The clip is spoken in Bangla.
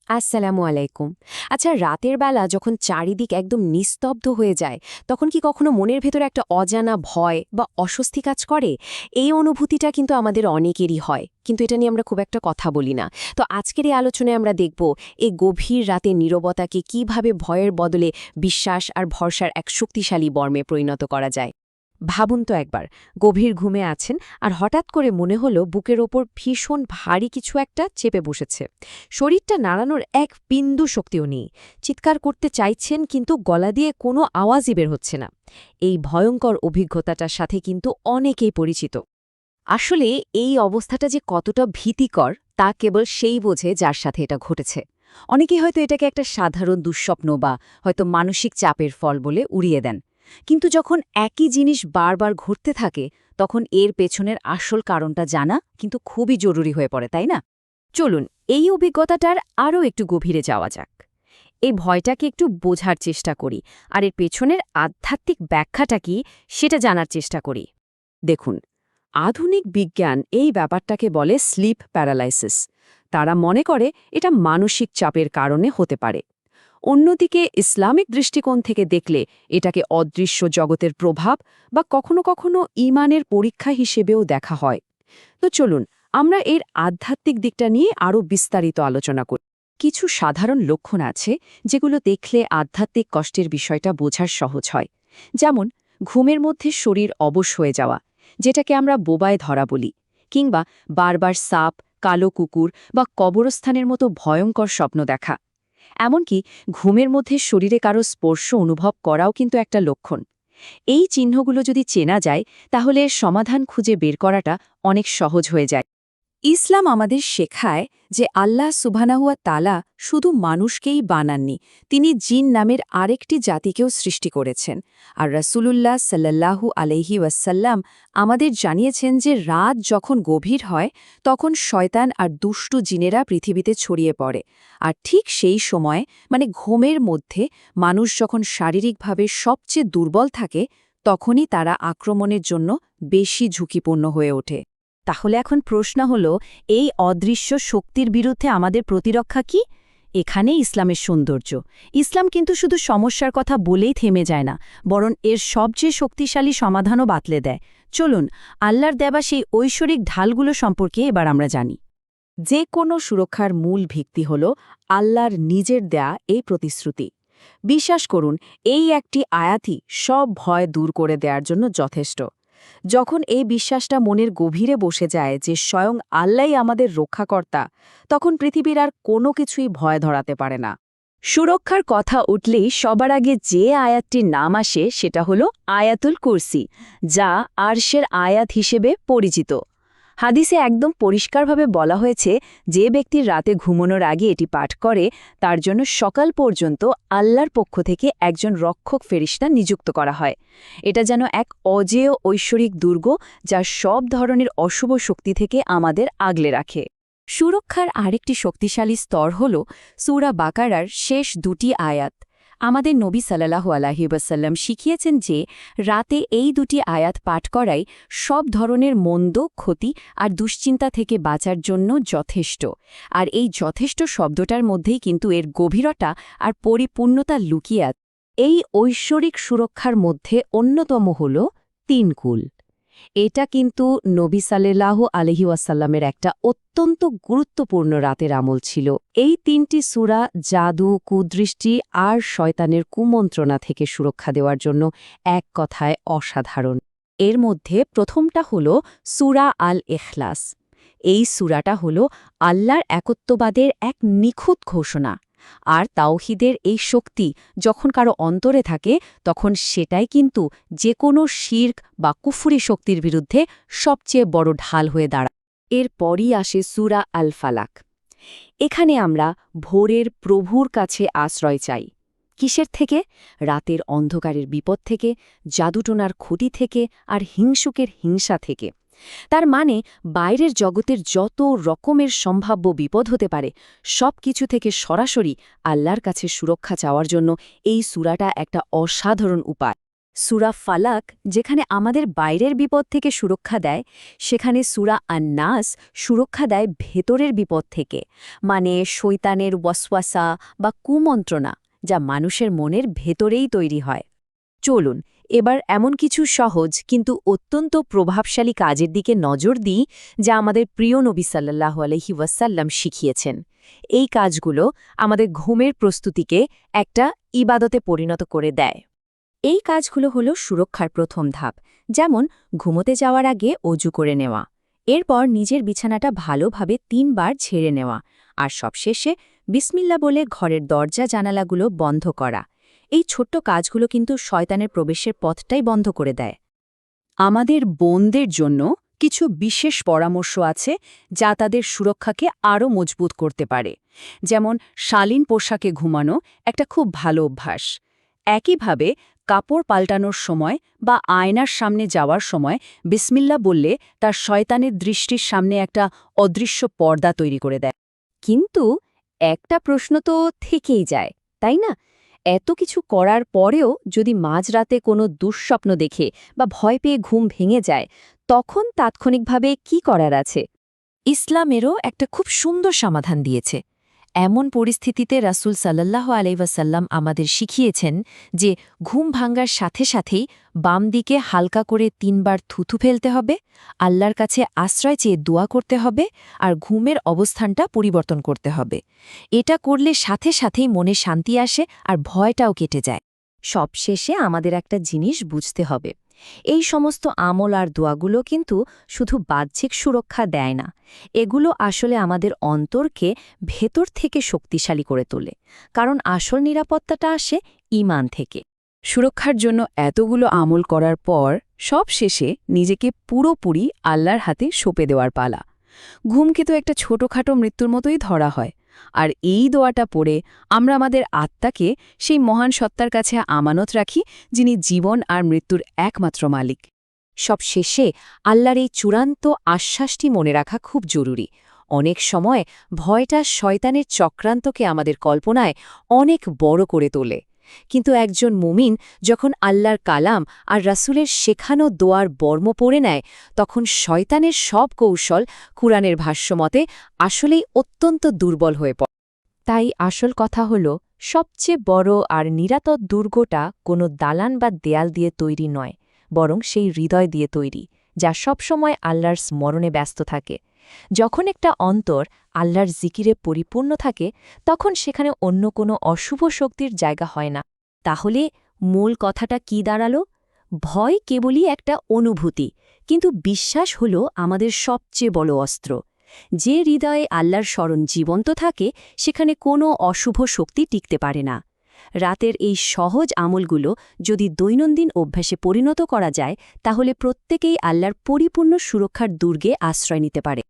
আসসালামু আলাইকুম। আচ্ছা, রাতের বেলা যখন চারিদিক একদম নিস্তব্ধ হয়ে যায়, তখন কি কখনো মনের ভেতরে একটা অজানা ভয় বা অস্বস্তি কাজ করে? এই অনুভূতিটা কিন্তু আমাদের অনেকেরই হয়, কিন্তু এটা নিয়ে আমরা খুব একটা কথা বলি না। তো আজকের এই আলোচনায় আমরা দেখব এই গভীর রাতে নীরবতাকে কিভাবে ভয়ের বদলে বিশ্বাস আর ভরসার এক শক্তিশালী বর্মে পরিণত করা যায়। ভাবুন তো একবার, গভীর ঘুমে আছেন আর হঠাৎ করে মনে হলো বুকের ওপর ভীষণ ভারী কিছু একটা চেপে বসেছে। শরীরটা নাড়ানোর এক বিন্দু শক্তিও নেই। চিৎকার করতে চাইছেন কিন্তু গলা দিয়ে কোনো আওয়াজই বের হচ্ছে না। এই ভয়ঙ্কর অভিজ্ঞতাটার সাথে কিন্তু অনেকেই পরিচিত। আসলে এই অবস্থাটা যে কতটা ভীতিকর তা কেবল সেই বোঝে যার সাথে এটা ঘটেছে। অনেকেই হয়তো এটাকে একটা সাধারণ দুঃস্বপ্ন বা হয়তো মানসিক চাপের ফল বলে উড়িয়ে দেন। কিন্তু যখন একই জিনিস বারবার ঘটতে থাকে, তখন এর পেছনের আসল কারণটা জানা কিন্তু খুবই জরুরি হয়ে পড়ে, তাই না? চলুন এই অভিজ্ঞতাটার আরও একটু গভীরে যাওয়া যাক। এই ভয়টাকে একটু বোঝার চেষ্টা করি আর এর পেছনের আধ্যাত্মিক ব্যাখ্যাটা কি সেটা জানার চেষ্টা করি। দেখুন, আধুনিক বিজ্ঞান এই ব্যাপারটাকে বলে স্লিপ প্যারালাইসিস। তারা মনে করে এটা মানসিক চাপের কারণে হতে পারে। অন্যদিকে ইসলামিক দৃষ্টিকোণ থেকে দেখলে এটাকে অদৃশ্য জগতের প্রভাব বা কখনো কখনো ঈমানের পরীক্ষা হিসেবেও দেখা হয়। তো চলুন আমরা এর আধ্যাত্মিক দিকটা নিয়ে আরও বিস্তারিত আলোচনা করি। কিছু সাধারণ লক্ষণ আছে যেগুলো দেখলে আধ্যাত্মিক কষ্টের বিষয়টা বোঝার সহজ হয়। যেমন ঘুমের মধ্যে শরীর অবশ হয়ে যাওয়া, যেটাকে আমরা বোবায় ধরা বলি, কিংবা বারবার সাপ, কালো কুকুর বা কবরস্থানের মতো ভয়ঙ্কর স্বপ্ন দেখা। এমনকি ঘুমের মধ্যে শরীরে কারো স্পর্শ অনুভব করাও কিন্তু একটা লক্ষণ। এই চিহ্নগুলো যদি চেনা যায়, তাহলে এর সমাধান খুঁজে বের করাটা অনেক সহজ হয়ে যায়। ইসলাম আমাদের শেখায় যে আল্লাহ সুবহানাহুয়া তাআলা শুধু মানুষকেই বানাননি, তিনি জিন নামের আরেকটি জাতিকেও সৃষ্টি করেছেন। আর রাসূলুল্লাহ সাল্লাল্লাহু আলাইহি ওয়াসাল্লাম আমাদের জানিয়েছেন যে রাত যখন গভীর হয় তখন শয়তান আর দুষ্টু জিনেরা পৃথিবীতে ছড়িয়ে পড়ে। আর ঠিক সেই সময়, মানে ঘুমের মধ্যে মানুষ যখন শারীরিকভাবে সবচেয়ে দুর্বল থাকে, তখনই তারা আক্রমণের জন্য বেশি ঝুঁকিপূর্ণ হয়ে ওঠে। তাহলে এখন প্রশ্ন হলো, এই অদৃশ্য শক্তির বিরুদ্ধে আমাদের প্রতিরক্ষা কি? এখানে ইসলামের সৌন্দর্য। ইসলাম কিন্তু শুধু সমস্যার কথা বলেই থেমে যায় না, বরং এর সবচেয়ে শক্তিশালী সমাধানও বাতলে দেয়। চলুন আল্লাহর দেওয়া সেই ঐশ্বরিক ঢালগুলো সম্পর্কে এবার আমরা জানি। যে কোনো সুরক্ষার মূল ভিত্তি হল আল্লাহর নিজের দেয়া এই প্রতিশ্রুতি। বিশ্বাস করুন, এই একটি আয়াতই সব ভয় দূর করে দেওয়ার জন্য যথেষ্ট। যখন এই বিশ্বাসটা মনের গভীরে বসে যায় যে স্বয়ং আল্লাহই আমাদের রক্ষাকর্তা, তখন পৃথিবীর আর কোনো কিছুই ভয় ধরাতে পারে না। সুরক্ষার কথা উঠলেই সবার আগে যে আয়াতটির নাম আসে সেটা হলো আয়াতুল কুরসি, যা আরশের আয়াত হিসেবে পরিচিত। হাদিসে একদম পরিষ্কারভাবে বলা হয়েছে, যে ব্যক্তির রাতে ঘুমানোর আগে এটি পাঠ করে তার জন্য সকাল পর্যন্ত আল্লাহর পক্ষ থেকে একজন রক্ষক ফেরেশতা নিযুক্ত করা হয়। এটা যেন এক অজেয় ঐশ্বরিক দুর্গ, যা সব ধরনের অশুভ শক্তি থেকে আমাদের আগলে রাখে। সুরক্ষার আরেকটি শক্তিশালী স্তর হল সূরা বাকারার শেষ দুটি আয়াত। আমাদের নবী সাল্লাল্লাহু আলাইহি ওয়াসাল্লাম শিখিয়েছেন যে রাতে এই দুটি আয়াত পাঠ করাই সব ধরনের মন্দ, ক্ষতি আর দুশ্চিন্তা থেকে বাঁচার জন্য যথেষ্ট। আর এই যথেষ্ট শব্দটার মধ্যেই কিন্তু এর গভীরতা আর পরিপূর্ণতা লুকিয়ে আছে। এই ঐশ্বরিক সুরক্ষার মধ্যে অন্যতম হল তিনকুল। এটা কিন্তু নবী সাল্লাল্লাহু আলাইহি ওয়াসাল্লামের একটা অত্যন্ত গুরুত্বপূর্ণ রাতের আমল ছিল। এই তিনটি সূরা জাদু, কুদৃষ্টি আর শয়তানের কুমন্ত্রণা থেকে সুরক্ষা দেওয়ার জন্য এক কথায় অসাধারণ। এর মধ্যে প্রথমটা হল সূরা আল ইখলাস। এই সূরাটা হল আল্লাহর একত্ববাদের এক নিখুঁত ঘোষণা। আর তাওহীদের এই শক্তি যখন কারো অন্তরে থাকে, তখন সেটাই কিন্তু যে কোনো শিরক বা কুফরি শক্তির বিরুদ্ধে সবচেয়ে বড় ঢাল হয়ে দাঁড়ায়। এরপরই আসে সূরা আল ফালাক। এখানে আমরা ভোরের প্রভুর কাছে আশ্রয় চাই। কিসের থেকে? রাতের অন্ধকারের বিপদ থেকে, জাদুটোনার ক্ষতি থেকে আর হিংসুকের হিংসা থেকে। তার মানে বাইরের জগতের যত রকমের সম্ভাব্য বিপদ হতে পারে, সব কিছু থেকে সরাসরি আল্লাহর কাছে সুরক্ষা চাওয়ার জন্য এই সূরাটা একটা অসাধারণ উপায়। সূরা ফালাক যেখানে আমাদের বাইরের বিপদ থেকে সুরক্ষা দেয়, সেখানে সূরা আন-নাস সুরক্ষা দেয় ভেতরের বিপদ থেকে, মানে শয়তানের ওয়াসওয়াসা বা কুমন্ত্রণা, যা মানুষের মনের ভেতরেই তৈরি হয়। চলুন এবার এমন কিছু সহজ কিন্তু অত্যন্ত প্রভাবশালী কাজের দিকে নজর দিই, যা আমাদের প্রিয় নবী সাল্লাল্লাহু আলাইহি ওয়াসাল্লাম শিখিয়েছেন। এই কাজগুলো আমাদের ঘুমের প্রস্তুতিকে একটা ইবাদতে পরিণত করে দেয়। এই কাজগুলো হলো সুরক্ষার প্রথম ধাপ, যেমন ঘুমোতে যাওয়ার আগে অজু করে নেওয়া, এরপর নিজের বিছানাটা ভালোভাবে ৩ বার ঝেড়ে নেওয়া, আর সবশেষে বিসমিল্লা বলে ঘরের দরজা জানালাগুলো বন্ধ করা। এই ছোট্ট কাজগুলো কিন্তু শয়তানের প্রবেশের পথটাই বন্ধ করে দেয়। আমাদের বোনদের জন্য কিছু বিশেষ পরামর্শ আছে যা তাদের সুরক্ষাকে আরও মজবুত করতে পারে, যেমন শালীন পোশাকে ঘুমানো একটা খুব ভালো অভ্যাস। একইভাবে কাপড় পাল্টানোর সময় বা আয়নার সামনে যাওয়ার সময় বিসমিল্লা বললে তার শয়তানের দৃষ্টির সামনে একটা অদৃশ্য পর্দা তৈরি করে দেয়। কিন্তু একটা প্রশ্ন তো থেকেই যায়, তাই না? এত কিছু করার পরেও যদি মাঝরাতে কোনো দুঃস্বপ্ন দেখে বা ভয় পেয়ে ঘুম ভেঙে যায়, তখন তাৎক্ষণিকভাবে কি করার আছে? ইসলামেরও একটা খুব সুন্দর সমাধান দিয়েছে। এমন পরিস্থিতিতে রাসূল সাল্লাল্লাহু আলাইহি ওয়াসাল্লাম আমাদের শিখিয়েছেন যে ঘুম ভাঙ্গার সাথে সাথেই বাম দিকে হালকা করে ৩ বার থুথু ফেলতে হবে, আল্লাহর কাছে আশ্রয় চেয়ে দোয়া করতে হবে, আর ঘুমের অবস্থানটা পরিবর্তন করতে হবে। এটা করলে সাথে সাথেই মনে শান্তি আসে আর ভয়টাও কেটে যায়। সবশেষে আমাদের একটা জিনিস বুঝতে হবে, এই সমস্ত আমল আর দোয়াগুলো কিন্তু শুধু বাহ্যিক সুরক্ষা দেয় না, এগুলো আসলে আমাদের অন্তরকে ভেতর থেকে শক্তিশালী করে তোলে, কারণ আসল নিরাপত্তাটা আসে ঈমান থেকে। সুরক্ষার জন্য এতগুলো আমল করার পর সব শেষে নিজেকে পুরোপুরি আল্লাহর হাতে সঁপে দেওয়ার পালা। ঘুমকে তো একটা ছোটখাটো মৃত্যুর মতোই ধরা হয়, আর এই দোয়াটা পড়ে আমরা আমাদের আত্মাকে সেই মহান সত্তার কাছে আমানত রাখি, যিনি জীবন আর মৃত্যুর একমাত্র মালিক। সব শেষে আল্লাহর এই চূড়ান্ত আশ্বাসটি মনে রাখা খুব জরুরি। অনেক সময় ভয়টা শয়তানের চক্রান্তকে আমাদের কল্পনায় অনেক বড় করে তোলে, কিন্তু একজন মুমিন যখন আল্লাহর কালাম আর রাসূলের শেখানো দোয়ার বর্ম পড়ে নেয়, তখন শয়তানের সব কৌশল কুরআনের ভাষ্যমতে আসলেই অত্যন্ত দুর্বল হয়ে পড়ে। তাই আসল কথা হল, সবচেয়ে বড় আর নিরাপদ দুর্গটা কোনো দালান বা দেয়াল দিয়ে তৈরি নয়, বরং সেই হৃদয় দিয়ে তৈরি, যা সবসময় আল্লাহর স্মরণে ব্যস্ত থাকে। যখন একটা অন্তর আল্লাহর জিকিরে পরিপূর্ণ থাকে, তখন সেখানে অন্য কোনো অশুভ শক্তির জায়গা হয় না। তাহলে মূল কথাটা কি দাঁড়ালো? ভয় কেবলই একটা অনুভূতি, কিন্তু বিশ্বাস হল আমাদের সবচেয়ে বড় অস্ত্র। যে হৃদয়ে আল্লাহর স্মরণ জীবন্ত থাকে, সেখানে কোনো অশুভ শক্তি টিকতে পারে না। রাতের এই সহজ আমলগুলো যদি দৈনন্দিন অভ্যাসে পরিণত করা যায়, তাহলে প্রত্যেকেই আল্লাহর পরিপূর্ণ সুরক্ষার দুর্গে আশ্রয় নিতে পারে।